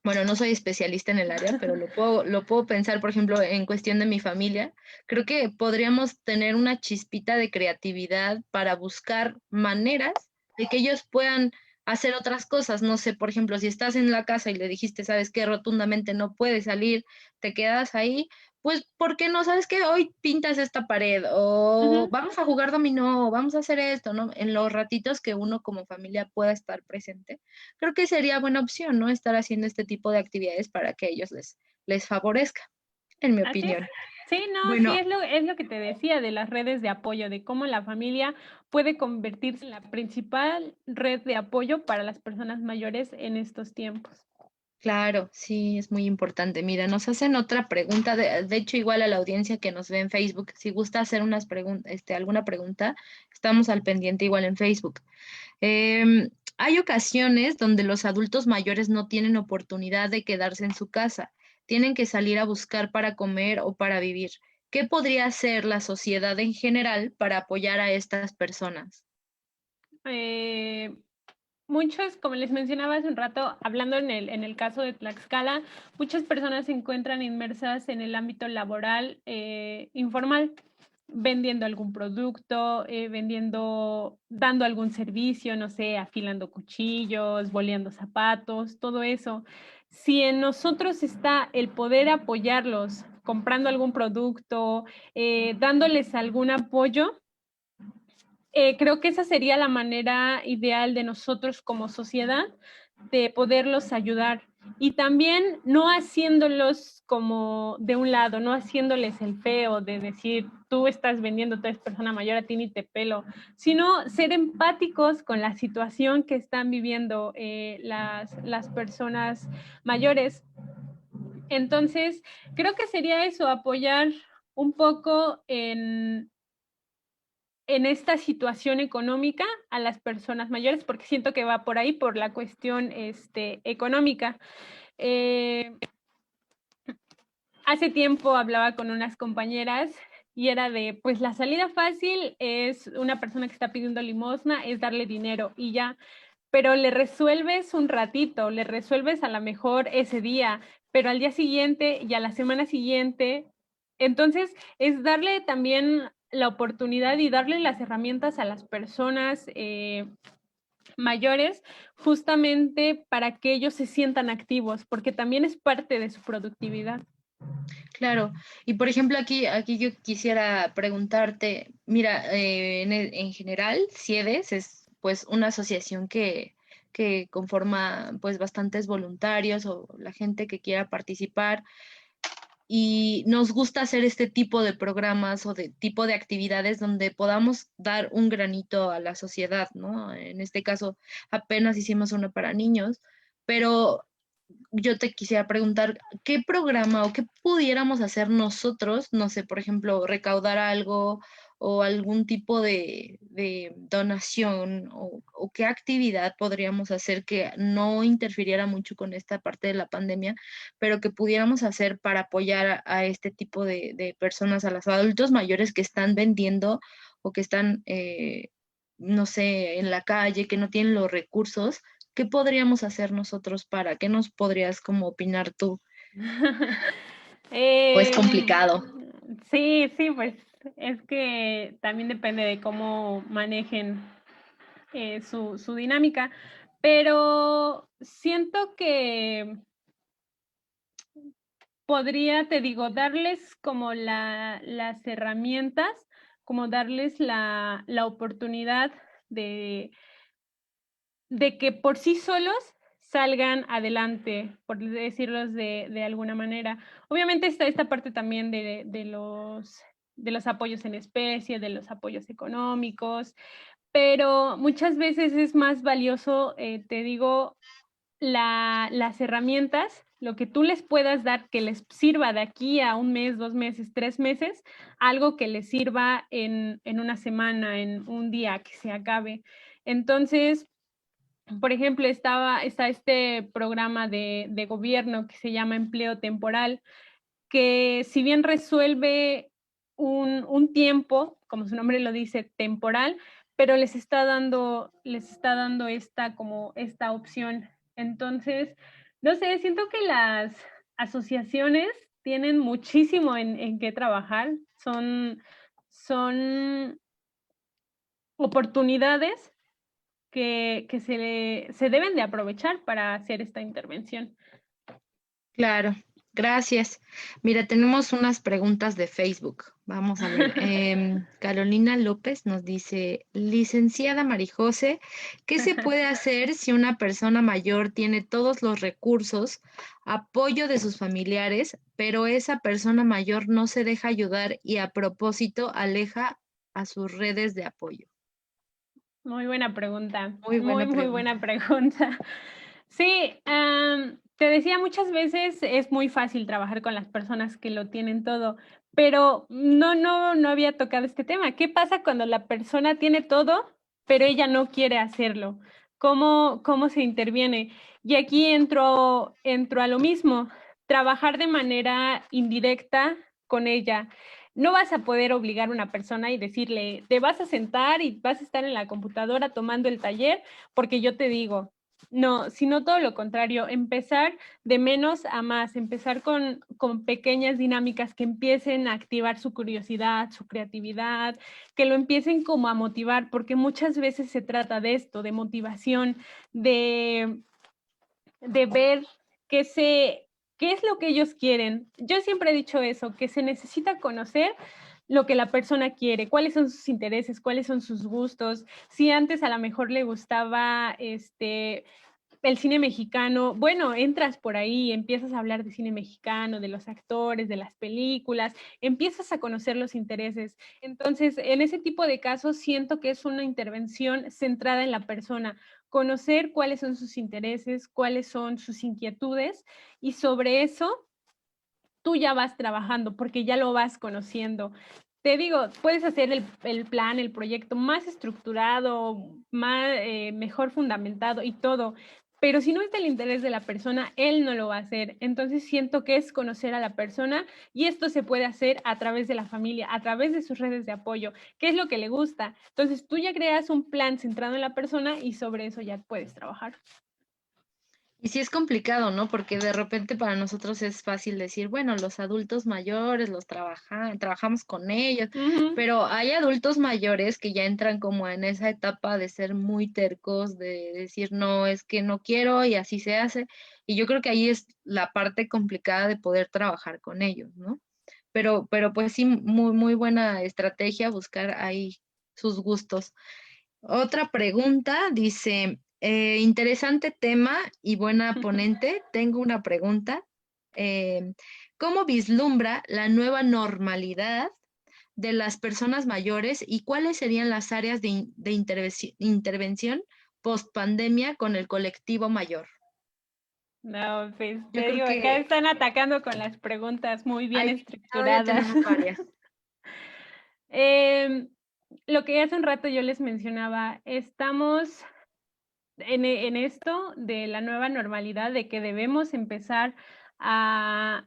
bueno, no soy especialista en el área, pero lo puedo pensar, por ejemplo, en cuestión de mi familia. Creo que podríamos tener una chispita de creatividad para buscar maneras de que ellos puedan hacer otras cosas. No sé, por ejemplo, si estás en la casa y le dijiste, sabes que rotundamente no puedes salir, te quedas ahí, pues, ¿por qué no? ¿Sabes qué? Hoy pintas esta pared o Ujú. vamos a jugar dominó, o vamos a hacer esto, ¿no? En los ratitos que uno como familia pueda estar presente, creo que sería buena opción, ¿no? Estar haciendo este tipo de actividades para que a ellos les favorezca, en mi Así es. opinión. Sí, no, sí, Bueno, es lo que te decía de las redes de apoyo, de cómo la familia puede convertirse en la principal red de apoyo para las personas mayores en estos tiempos. claro, sí, es muy importante. Mira, nos hacen otra pregunta, de hecho, igual a la audiencia que nos ve en Facebook, si gusta hacer unas preguntas, alguna pregunta, estamos al pendiente igual en Facebook. Hay ocasiones donde los adultos mayores no tienen oportunidad de quedarse en su casa, tienen que salir a buscar para comer o para vivir. ¿Qué podría hacer la sociedad en general para apoyar a estas personas? Eh, Muchos, como les mencionaba hace un rato, hablando en el caso de Tlaxcala, muchas personas se encuentran inmersas en el ámbito laboral informal, vendiendo algún producto, vendiendo, dando algún servicio, no sé, afilando cuchillos, boleando zapatos, todo eso. Si en nosotros está el poder apoyarlos comprando algún producto, dándoles algún apoyo, creo que esa sería la manera ideal de nosotros como sociedad de poderlos ayudar y también no haciéndolos como de un lado, no haciéndoles el feo de decir tú estás vendiendo, tú eres persona mayor, a ti ni te pelo, sino ser empáticos con la situación que están viviendo las personas mayores. Entonces, creo que sería eso, apoyar un poco en esta situación económica a las personas mayores, porque siento que va por ahí, por la cuestión económica. Eh, Hace tiempo hablaba con unas compañeras y era de, pues la salida fácil es una persona que está pidiendo limosna, es darle dinero y ya, pero le resuelves un ratito, le resuelves a lo mejor ese día, pero al día siguiente y a la semana siguiente, entonces es darle también la oportunidad y darle las herramientas a las personas mayores justamente para que ellos se sientan activos, porque también es parte de su productividad. Claro, y por ejemplo aquí yo quisiera preguntarte, mira, en general, CIEDES es pues una asociación que conforma pues bastantes voluntarios o la gente que quiera participar y nos gusta hacer este tipo de programas o de tipo de actividades donde podamos dar un granito a la sociedad, ¿no? En este caso apenas hicimos uno para niños, pero yo te quisiera preguntar, ¿qué programa o qué pudiéramos hacer nosotros? No sé, por ejemplo, recaudar algo o algún tipo de donación o qué actividad podríamos hacer que no interfiriera mucho con esta parte de la pandemia, pero que pudiéramos hacer para apoyar a este tipo de personas, a los adultos mayores que están vendiendo o que están, no sé, en la calle, que no tienen los recursos. ¿Qué podríamos hacer nosotros para? ¿Qué nos podrías como opinar tú? ¿O es Em, complicado? sí, sí, pues es que también depende de cómo manejen su dinámica, pero siento que podría, te digo, darles como las herramientas, como darles la oportunidad de, de que por sí solos salgan adelante, por decirlos de alguna manera. Obviamente está esta parte también de los apoyos en especie, de los apoyos económicos, pero muchas veces es más valioso, te digo, las herramientas, lo que tú les puedas dar que les sirva de aquí a un mes, 2 meses, 3 meses, algo que les sirva en una semana, en un día que se acabe. Entonces, por ejemplo, está este programa de gobierno que se llama empleo temporal, que si bien resuelve un tiempo, como su nombre lo dice, temporal, pero les está dando esta, como esta opción. Entonces, no sé, siento que las asociaciones tienen muchísimo en qué trabajar, son oportunidades que se deben de aprovechar para hacer esta intervención. Claro, gracias. Mira, tenemos unas preguntas de Facebook. Vamos a ver. Carolina López nos dice, licenciada Marijose, ¿qué se puede hacer si una persona mayor tiene todos los recursos, apoyo de sus familiares, pero esa persona mayor no se deja ayudar y a propósito aleja a sus redes de apoyo? Muy buena pregunta, Muy muy, buena muy pregunta. buena pregunta. Sí, te decía, muchas veces es muy fácil trabajar con las personas que lo tienen todo, pero no había tocado este tema. ¿Qué pasa cuando la persona tiene todo, pero ella no quiere hacerlo? ¿Cómo se interviene? Y aquí entro a lo mismo, trabajar de manera indirecta con ella. No vas a poder obligar a una persona y decirle, te vas a sentar y vas a estar en la computadora tomando el taller porque yo te digo. No, sino todo lo contrario, empezar de menos a más, empezar con pequeñas dinámicas que empiecen a activar su curiosidad, su creatividad, que lo empiecen como a motivar, porque muchas veces se trata de esto, de motivación, de, de ver qué, qué es lo que ellos quieren. Yo siempre he dicho eso, que se necesita conocer lo que la persona quiere, cuáles son sus intereses, cuáles son sus gustos. Si antes a lo mejor le gustaba el cine mexicano, bueno, entras por ahí, empiezas a hablar de cine mexicano, de los actores, de las películas, empiezas a conocer los intereses. Entonces, en ese tipo de casos, siento que es una intervención centrada en la persona, conocer cuáles son sus intereses, cuáles son sus inquietudes y sobre eso tú ya vas trabajando porque ya lo vas conociendo. Te digo, puedes hacer el plan, el proyecto más estructurado, mejor fundamentado y todo, pero si no es del interés de la persona, él no lo va a hacer. Entonces siento que es conocer a la persona y esto se puede hacer a través de la familia, a través de sus redes de apoyo, qué es lo que le gusta. Entonces tú ya creas un plan centrado en la persona y sobre eso ya puedes trabajar. Y sí es complicado, ¿no? Porque de repente para nosotros es fácil decir, bueno, los adultos mayores trabajamos con ellos, Uh -huh. pero hay adultos mayores que ya entran como en esa etapa de ser muy tercos, de decir, no, es que no quiero y así se hace. Y yo creo que ahí es la parte complicada de poder trabajar con ellos, ¿no? Pero pues sí, muy, muy buena estrategia buscar ahí sus gustos. Otra pregunta dice, interesante tema y buena ponente. Tengo una pregunta. eh, ¿Cómo vislumbra la nueva normalidad de las personas mayores y cuáles serían las áreas de intervención post pandemia con el colectivo mayor? No, pues Yo te creo digo, acá que están atacando con las preguntas muy bien ahí ya estructuradas. tenemos varias. Em, lo que hace un rato yo les mencionaba, estamos en esto de la nueva normalidad, de que debemos empezar a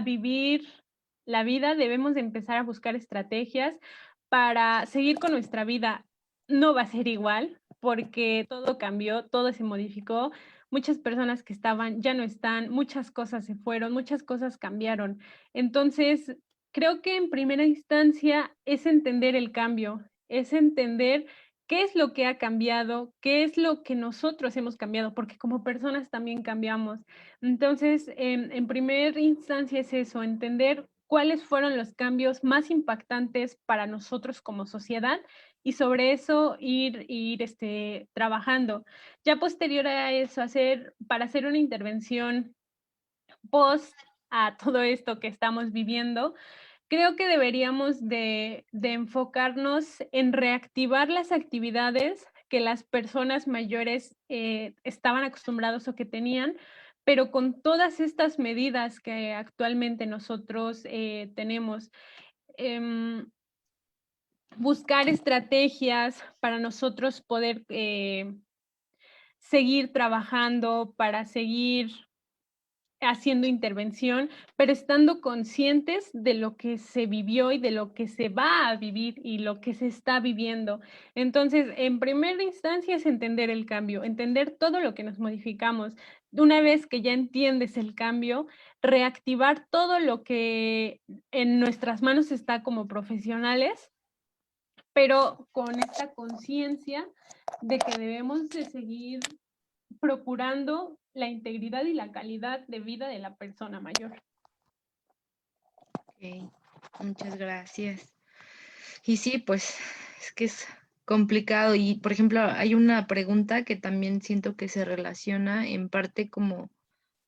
vivir la vida, debemos de empezar a buscar estrategias para seguir con nuestra vida. No va a ser igual, porque todo cambió, todo se modificó. Muchas personas que estaban ya no están, muchas cosas se fueron, muchas cosas cambiaron. Entonces, creo que en primera instancia es entender el cambio, es entender qué es lo que ha cambiado, qué es lo que nosotros hemos cambiado, porque como personas también cambiamos. Entonces, en primera instancia es eso, entender cuáles fueron los cambios más impactantes para nosotros como sociedad y sobre eso ir trabajando. Ya posterior a eso, para hacer una intervención post a todo esto que estamos viviendo, creo que deberíamos de enfocarnos en reactivar las actividades que las personas mayores estaban acostumbrados o que tenían, pero con todas estas medidas que actualmente nosotros tenemos. Em, buscar estrategias para nosotros poder seguir trabajando, para seguir haciendo intervención, pero estando conscientes de lo que se vivió y de lo que se va a vivir y lo que se está viviendo. Entonces, en primera instancia es entender el cambio, entender todo lo que nos modificamos. Una vez que ya entiendes el cambio, reactivar todo lo que en nuestras manos está como profesionales, pero con esta conciencia de que debemos de seguir procurando la integridad y la calidad de vida de la persona mayor. Ok, muchas gracias. Y sí, pues es que es complicado y, por ejemplo, hay una pregunta que también siento que se relaciona en parte como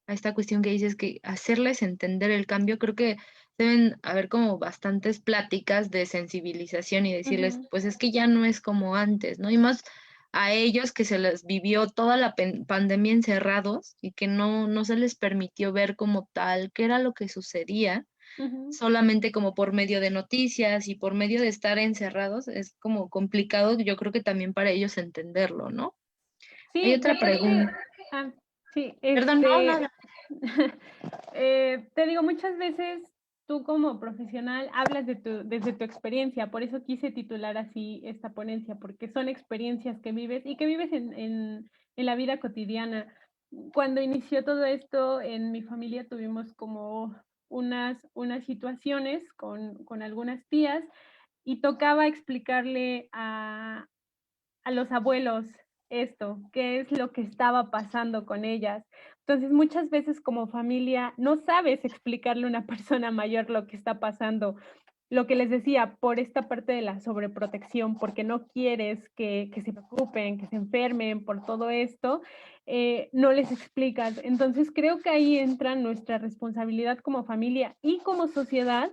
a esta cuestión que dices que hacerles entender el cambio, creo que deben haber como bastantes pláticas de sensibilización y decirles, Ujú. pues es que ya no es como antes, ¿no? Y más a ellos que se les vivió toda la pandemia encerrados y que no se les permitió ver como tal qué era lo que sucedía, Ujú. solamente como por medio de noticias y por medio de estar encerrados, es como complicado, yo creo que también para ellos entenderlo, ¿no? Hay Sí, yo otra creo que, pregunta. ah, sí, Perdón, no, nada. te digo, muchas veces tú como profesional hablas desde tu experiencia, por eso quise titular así esta ponencia, porque son experiencias que vives y que vives en la vida cotidiana. Cuando inició todo esto, en mi familia tuvimos como unas situaciones con algunas tías y tocaba explicarle a los abuelos esto, qué es lo que estaba pasando con ellas. Entonces, muchas veces como familia no sabes explicarle a una persona mayor lo que está pasando. Lo que les decía, por esta parte de la sobreprotección, porque no quieres que se preocupen, que se enfermen por todo esto, no les explicas. Entonces, creo que ahí entra nuestra responsabilidad como familia y como sociedad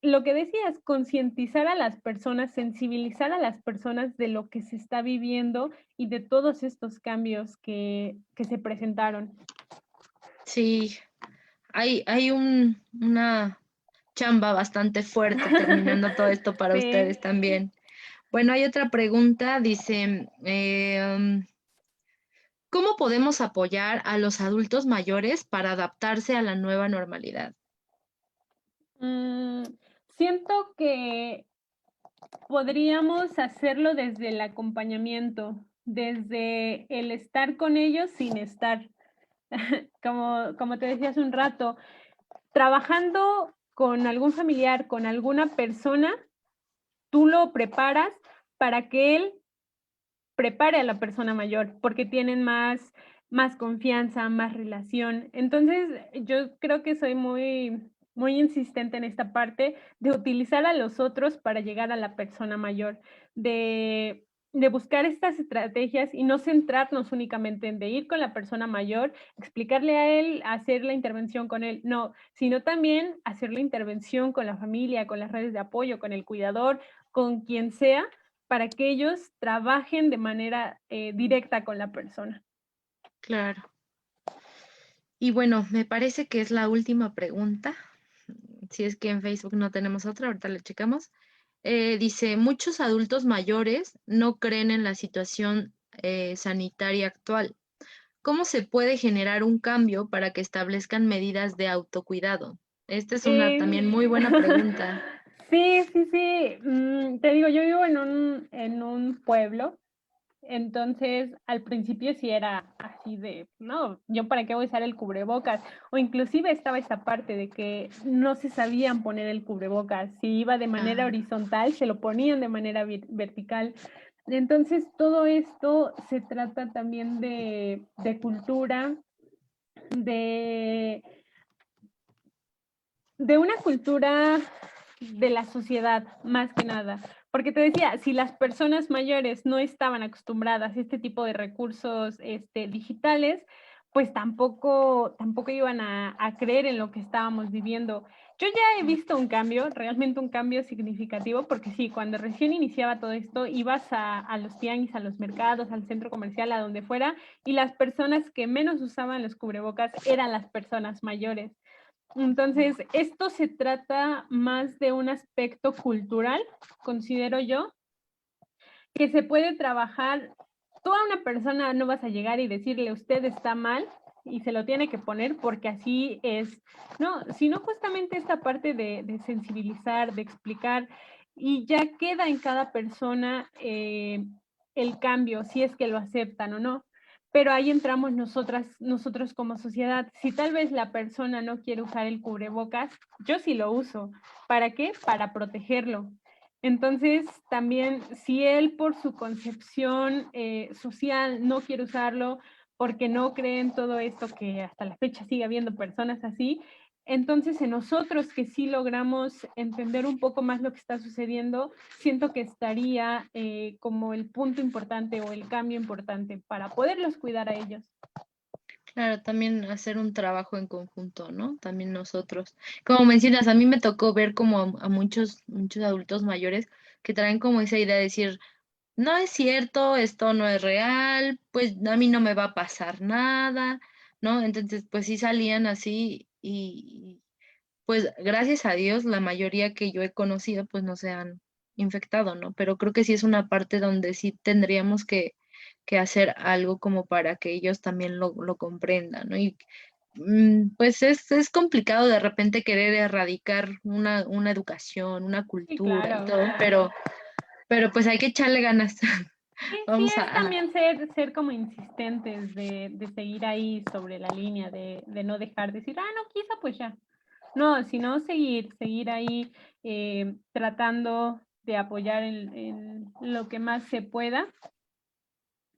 lo que decías, concientizar a las personas, sensibilizar a las personas de lo que se está viviendo y de todos estos cambios que se presentaron. Sí, hay una chamba bastante fuerte terminando todo esto para Sí. ustedes también. Bueno, hay otra pregunta, dice, ¿cómo podemos apoyar a los adultos mayores para adaptarse a la nueva normalidad? Mm, siento que podríamos hacerlo desde el acompañamiento, desde el estar con ellos sin estar. Como te decía hace un rato, trabajando con algún familiar, con alguna persona, tú lo preparas para que él prepare a la persona mayor, porque tienen más confianza, más relación. Entonces, yo creo que soy muy insistente en esta parte de utilizar a los otros para llegar a la persona mayor, de buscar estas estrategias y no centrarnos únicamente en de ir con la persona mayor, explicarle a él, hacer la intervención con él, no, sino también hacer la intervención con la familia, con las redes de apoyo, con el cuidador, con quien sea, para que ellos trabajen de manera directa con la persona. Claro. Y bueno, me parece que es la última pregunta. Si es que en Facebook no tenemos otra, ahorita le checamos. Dice, muchos adultos mayores no creen en la situación sanitaria actual. ¿Cómo se puede generar un cambio para que establezcan medidas de autocuidado? Esta es una Eh, también muy buena pregunta. sí, sí, sí. Te digo, yo vivo en un pueblo. Entonces, al principio sí era así de, no, yo para qué voy a usar el cubrebocas, o inclusive estaba esta parte de que no se sabían poner el cubrebocas, si iba de manera Ah, horizontal, se lo ponían de manera vertical. Entonces, todo esto se trata también de cultura, de, de una cultura de la sociedad, más que nada. Porque te decía, si las personas mayores no estaban acostumbradas a este tipo de recursos digitales, pues tampoco iban a creer en lo que estábamos viviendo. Yo ya he visto un cambio, realmente un cambio significativo, porque sí, cuando recién iniciaba todo esto, ibas a los tianguis, a los mercados, al centro comercial, a donde fuera, y las personas que menos usaban los cubrebocas eran las personas mayores. Entonces, esto se trata más de un aspecto cultural, considero yo, que se puede trabajar. Tú a una persona no vas a llegar y decirle, usted está mal y se lo tiene que poner porque así es. No, sino justamente esta parte de sensibilizar, de explicar, y ya queda en cada persona el cambio, si es que lo aceptan o no. Pero ahí entramos nosotros como sociedad. Si tal vez la persona no quiere usar el cubrebocas, yo sí lo uso. ¿Para qué? Para protegerlo. Entonces, también, si él por su concepción social no quiere usarlo, porque no cree en todo esto, que hasta la fecha sigue habiendo personas así, entonces en nosotros que sí logramos entender un poco más lo que está sucediendo, siento que estaría como el punto importante o el cambio importante para poderlos cuidar a ellos. claro, también hacer un trabajo en conjunto, ¿no? También nosotros. Como mencionas, a mí me tocó ver como a muchos adultos mayores que traen como esa idea de decir, no es cierto, esto no es real, pues a mí no me va a pasar nada, ¿no? Entonces, pues sí salían así y pues gracias a Dios la mayoría que yo he conocido pues no se han infectado, ¿no? Pero creo que sí es una parte donde sí tendríamos que hacer algo como para que ellos también lo comprendan, ¿no? Y pues es complicado de repente querer erradicar una educación, una Sí, cultura y claro. todo, pero pues hay que echarle ganas. Sí, sí, Vamos es a, también ser como insistentes de seguir ahí sobre la línea, de no dejar de decir, ah, no, quizá pues ya. No, sino seguir ahí tratando de apoyar en lo que más se pueda.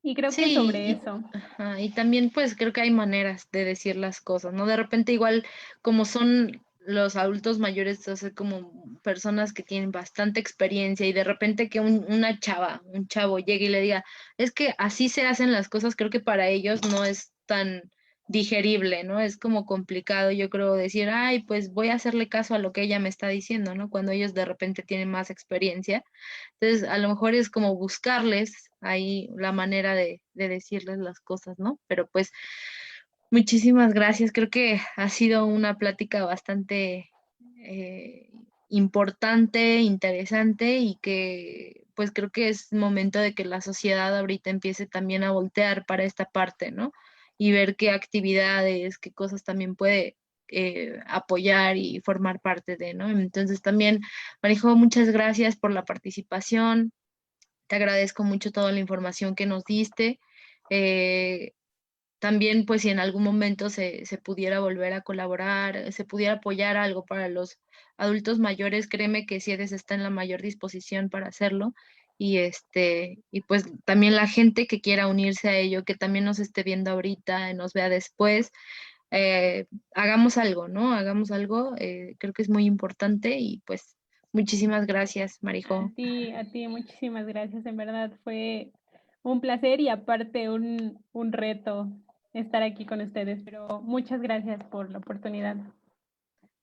Y creo que sí, sobre eso. ajá, y también pues creo que hay maneras de decir las cosas, ¿no? De repente igual como son los adultos mayores, o sea, como personas que tienen bastante experiencia y de repente que una chava, un chavo llegue y le diga, es que así se hacen las cosas, creo que para ellos no es tan digerible, ¿no? Es como complicado, yo creo, decir, ay, pues voy a hacerle caso a lo que ella me está diciendo, ¿no? Cuando ellos de repente tienen más experiencia. Entonces, a lo mejor es como buscarles ahí la manera de decirles las cosas, ¿no? Pero pues muchísimas gracias. Creo que ha sido una plática bastante eh, importante, interesante y que pues creo que es momento de que la sociedad ahorita empiece también a voltear para esta parte, ¿no? Y ver qué actividades, qué cosas también puede apoyar y formar parte de, ¿no? Entonces también, Marijo, muchas gracias por la participación. Te agradezco mucho toda la información que nos diste. Eh, También, pues, si en algún momento se pudiera volver a colaborar, se pudiera apoyar algo para los adultos mayores, créeme que CIEDES está en la mayor disposición para hacerlo. Y pues también la gente que quiera unirse a ello, que también nos esté viendo ahorita, nos vea después, hagamos algo, ¿no? Hagamos algo, creo que es muy importante y pues muchísimas gracias, Marijo. A ti, muchísimas gracias. En verdad fue un placer y aparte un reto estar aquí con ustedes, pero muchas gracias por la oportunidad.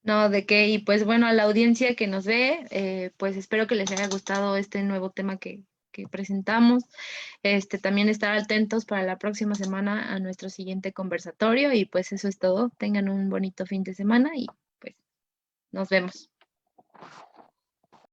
No, de qué, y pues bueno, a la audiencia que nos ve, pues espero que les haya gustado este nuevo tema que presentamos. También estar atentos para la próxima semana a nuestro siguiente conversatorio y pues eso es todo. Tengan un bonito fin de semana y pues nos vemos.